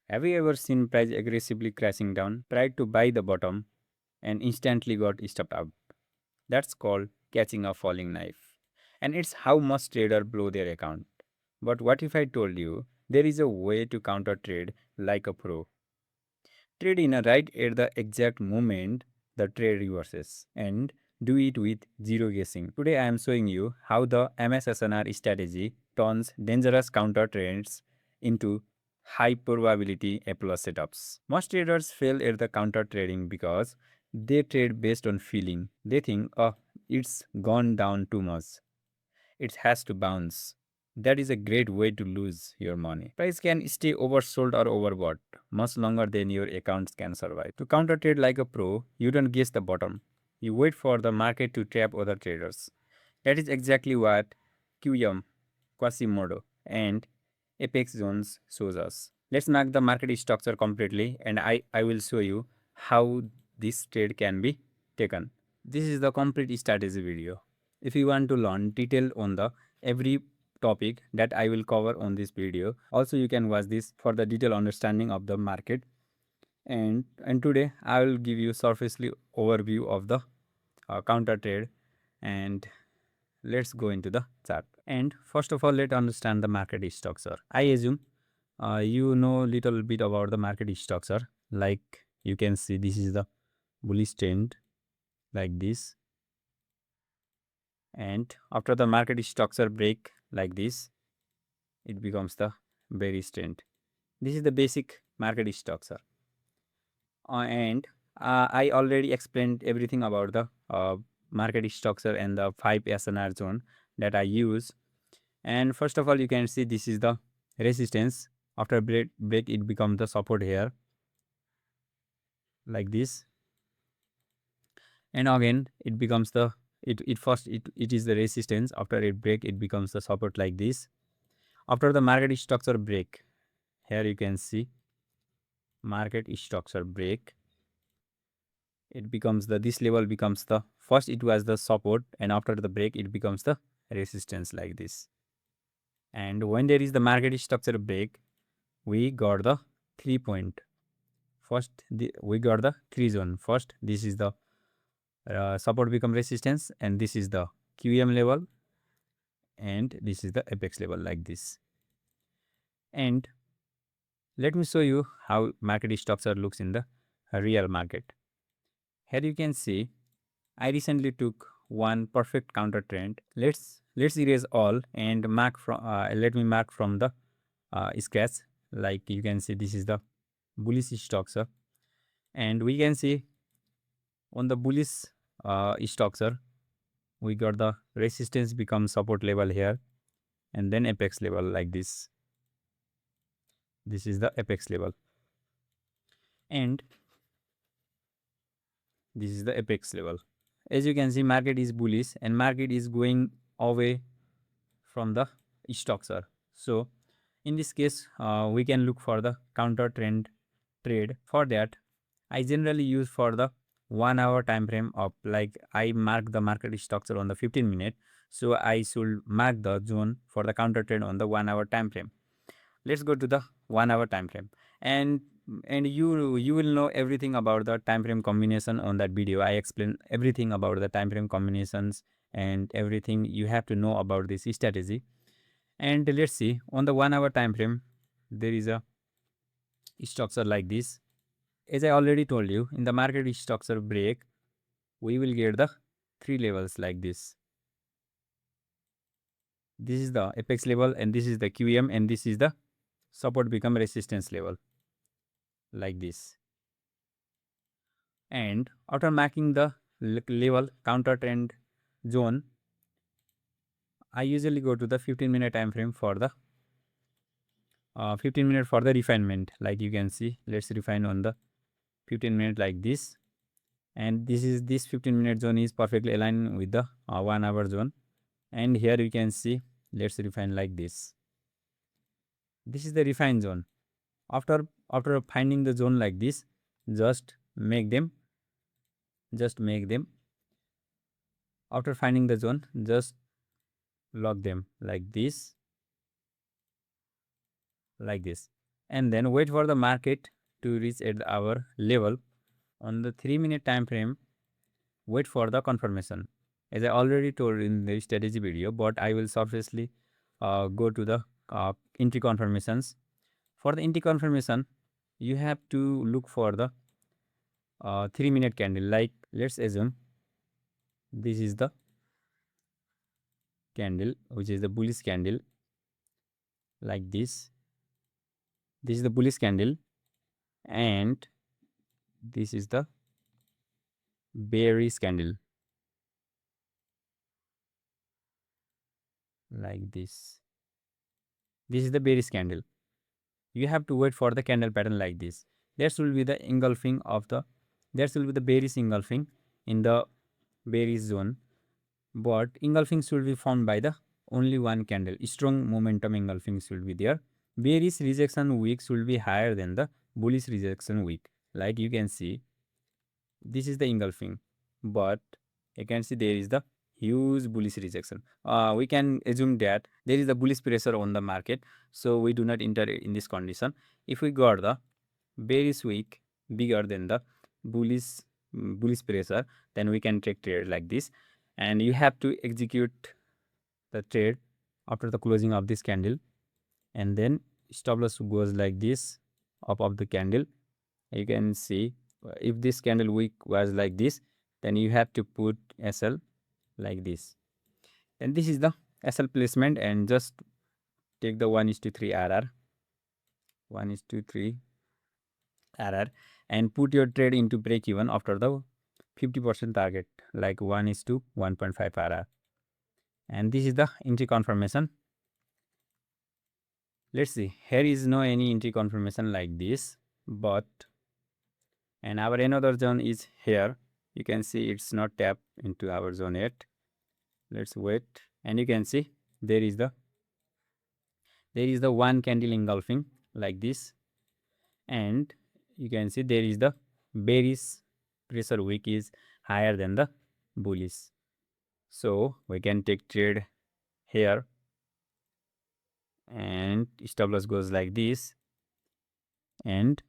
Have you ever seen price aggressively crashing down, tried to buy the bottom, and instantly got stopped out? That's called catching a falling knife. And it's how most traders blow their account. But what if I told you there is a way to counter trade like a pro? Trade in a right at the exact moment the trade reverses and do it with zero guessing. Today I am showing you how the MS-SNR strategy turns dangerous counter trades into high probability applause setups. Most traders fail at the counter trading because they trade based on feeling. They think, oh, it's gone down too much. It has to bounce. That is a great way to lose your money. Price can stay oversold or overbought much longer than your accounts can survive. To counter trade like a pro, you don't guess the bottom. You wait for the market to trap other traders. That is exactly what QM, Quasimodo, and Apex Zones shows us. Let's mark the market structure completely and I will show you how this trade can be taken. This is the complete strategy video. If you want to learn detail on the every topic that I will cover on this video, also you can watch this for the detailed understanding of the market. And today I will give you surfacely overview of the counter trade, and let's go into the chart. And first of all, let's understand the market structure. I assume you know little bit about the market structure. Like you can see, this is the bullish trend like this, and after the market structure break like this, it becomes the bearish trend. This is the basic market structure, and I already explained everything about the market structure and the 5 SNR zone that I use. And first of all, you can see this is the resistance. After break it becomes the support here like this, and again it becomes the it is the resistance. After it break, it becomes the support like this. After the market structure break, here you can see market structure break, it becomes the this level becomes the first it was the support, and after the break it becomes the resistance like this. And when there is the market structure break, we got the 3 point. First we got the 3 zone. First this is the support become resistance, and this is the QM level, and this is the apex level like this. And let me show you how market structure looks in the real market. Here you can see I recently took one perfect counter trend. Let's erase all and mark from let me mark from the sketch. Like you can see, this is the bullish structure, and we can see on the bullish structure we got the resistance become support level here, and then apex level like this. This is the apex level, and this is the apex level. As you can see, market is bullish and market is going away from the structure. So in this case, we can look for the counter trend trade. For that, I generally use for the 1 hour time frame of, like, I mark the market structure on the 15-minute. So I should mark the zone for the counter trend on the 1 hour time frame. Let's go to the 1 hour time frame, and you will know everything about the time frame combination on that video. I explain everything about the time frame combinations and everything you have to know about this strategy. And let's see, on the 1 hour time frame there is a structure like this. As I already told you, in the market structure break we will get the 3 levels like this. This is the apex level, and this is the QM, and this is the support become resistance level like this. And after marking the level counter trend zone, I usually go to the 15-minute time frame for the 15-minute for the refinement. Like you can see, let's refine on the 15-minute like this, and this 15-minute zone is perfectly aligned with the 1 hour zone. And here you can see, let's refine like this. This is the refine zone. After finding the zone like this, just make them. After finding the zone, just lock them like this, and then wait for the market to reach at our level. On the 3-minute time frame, wait for the confirmation. As I already told in the strategy video, but I will surfacely go to the entry confirmations. For the entry confirmation, you have to look for the 3-minute candle. Like, let's assume this is the candle, which is the bullish candle, like this. This is the bullish candle, and this is the bearish candle, like this. This is the bearish candle. You have to wait for the candle pattern like this. There will be the engulfing of the, there will be the bearish engulfing in the bearish zone, but engulfing should be formed by the only one candle. Strong momentum engulfing should be there. Bearish rejection wick should be higher than the bullish rejection wick. Like you can see, this is the engulfing, but you can see there is the huge bullish rejection. We can assume that there is the bullish pressure on the market, so we do not enter in this condition. If we got the bearish wick bigger than the bullish pressure, then we can take trade like this, and you have to execute the trade after the closing of this candle, and then stop loss goes like this up of the candle. You can see if this candle wick was like this, then you have to put SL like this, and this is the SL placement, and just take the 1:3 RR, 1:3 RR, and put your trade into break even after the 50% target, like 1:1.5 RR. And this is the entry confirmation. Let's see, here is no any entry confirmation like this, but and our another zone is here. You can see it's not tapped into our zone yet. Let's wait, and you can see there is the one candle engulfing like this, and you can see there is the bearish pressure wick is higher than the bullish, so we can take trade here, and stop loss goes like this, and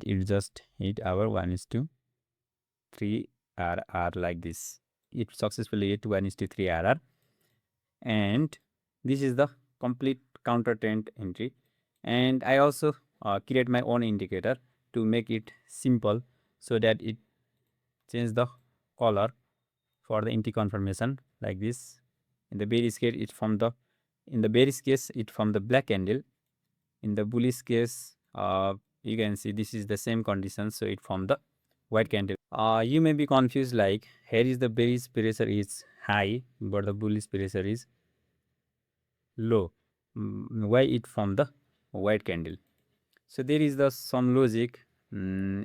it just hit our 1:3 RR like this. It successfully hit 1:3 RR, and this is the complete counter trend entry. And I also create my own indicator to make it simple, so that it change the color for the entry confirmation like this. In the bearish case, it from the black candle. In the bullish case, you can see this is the same condition, so it from the white candle. You may be confused, like here is the bearish pressure is high, but the bullish pressure is low. Why it from the white candle? So there is the some logic,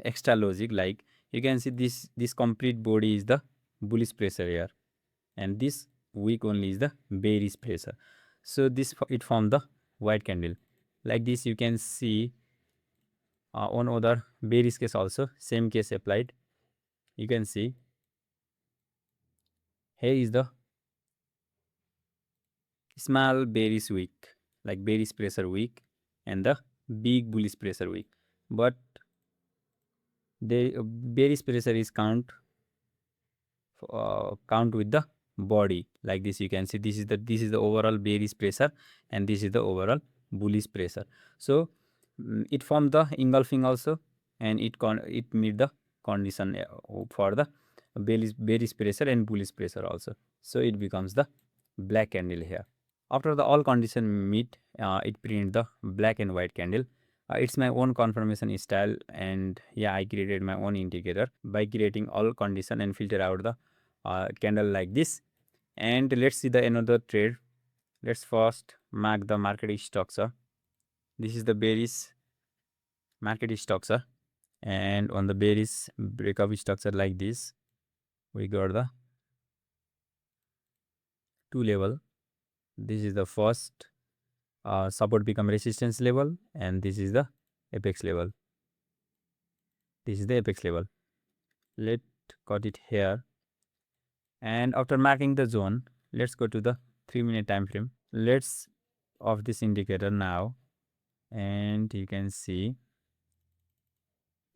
extra logic, like you can see this complete body is the bullish pressure here, and this wick only is the bearish pressure. So this it from the white candle like this. You can see on other bearish case also same case applied. You can see here is the small bearish wick, like bearish pressure wick, and the big bullish pressure wick, but the bearish pressure is count with the body like this. You can see this is the overall bearish pressure, and this is the overall bullish pressure. So it formed the engulfing also, and it meet the condition for the bearish pressure and bullish pressure also, so it becomes the black candle here. After the all condition meet, it print the black and white candle. It's my own confirmation style, and yeah, I created my own indicator by creating all condition and filter out the candle like this. And let's see the another trade. Let's first mark the market structure. This is the bearish market structure, and on the bearish breakup structure like this, we got the two level. This is the first support become resistance level, and this is the apex level. This is the apex level. Let's cut it here, and after marking the zone, let's go to the 3-minute time frame. Let's of this indicator now, and you can see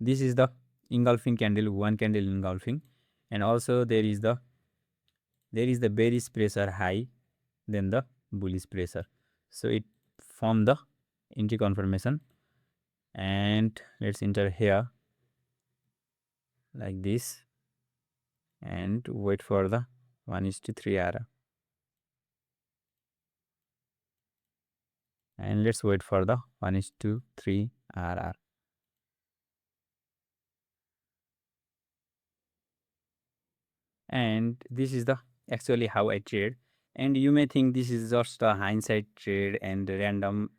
this is the engulfing candle, one candle engulfing, and also there is the bearish pressure high, then the bullish pressure. So it formed the entry confirmation, and let's enter here like this and wait for the 1:3 RR. And let's wait for the 1:3 RR. And this is the actually how I trade. And you may think this is just a hindsight trade and random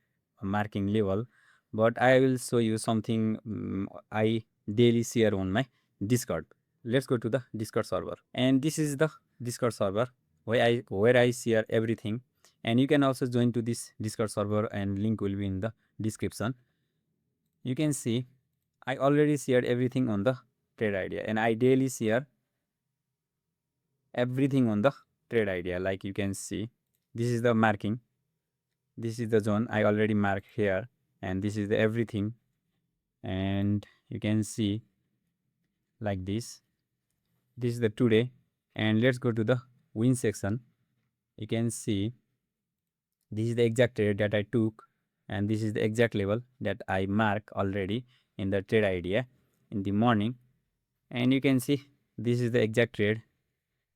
marking level, but I will show you something I daily share on my Discord. Let's go to the Discord server, and this is the Discord server where I share everything. And you can also join to this Discord server, and link will be in the description. You can see I already shared everything on the trade idea, and I daily share everything on the trade idea. Like you can see, this is the marking, this is the zone I already marked here, and this is the everything. And you can see like this is the today. And let's go to the win section. You can see this is the exact trade that I took, and this is the exact level that I mark already in the trade idea in the morning. And you can see this is the exact trade,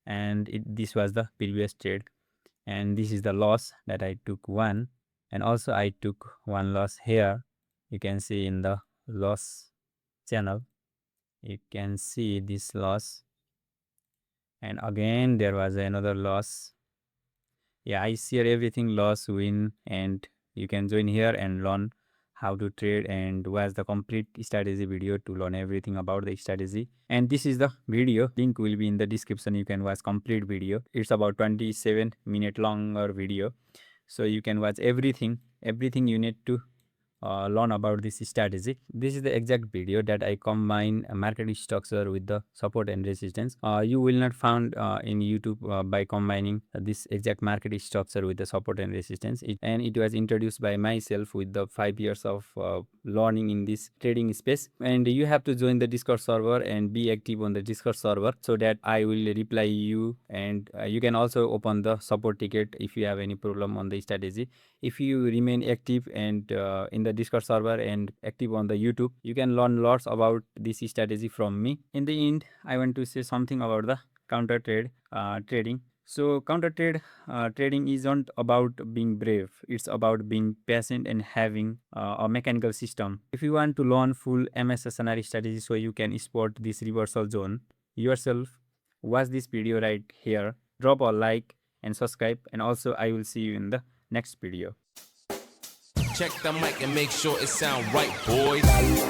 and this was the previous trade, and this is the loss that I took one, and also I took one loss here. You can see in the loss channel, you can see this loss, and again there was another loss. Yeah, I share everything, loss, win, and you can join here and learn how to trade and watch the complete strategy video to learn everything about the strategy. And this is the video, link will be in the description. You can watch complete video. It's about 27-minute longer video, so you can watch everything you need to learn about this strategy. This is the exact video that I combine a market structure with the support and resistance. You will not find in YouTube by combining this exact market structure with the support and resistance. It was introduced by myself with the 5 years of learning in this trading space. And you have to join the Discord server and be active on the Discord server so that I will reply you. And you can also open the support ticket if you have any problem on the strategy. If you remain active and in the Discord server and active on the YouTube, you can learn lots about this strategy from me. In the end, I want to say something about the counter trade trading. So counter trade trading isn't about being brave. It's about being patient and having a mechanical system. If you want to learn full MS-SNR strategy so you can spot this reversal zone yourself, watch this video right here. Drop a like and subscribe, and also I will see you in the next video. Check the mic and make sure it sound right, boys.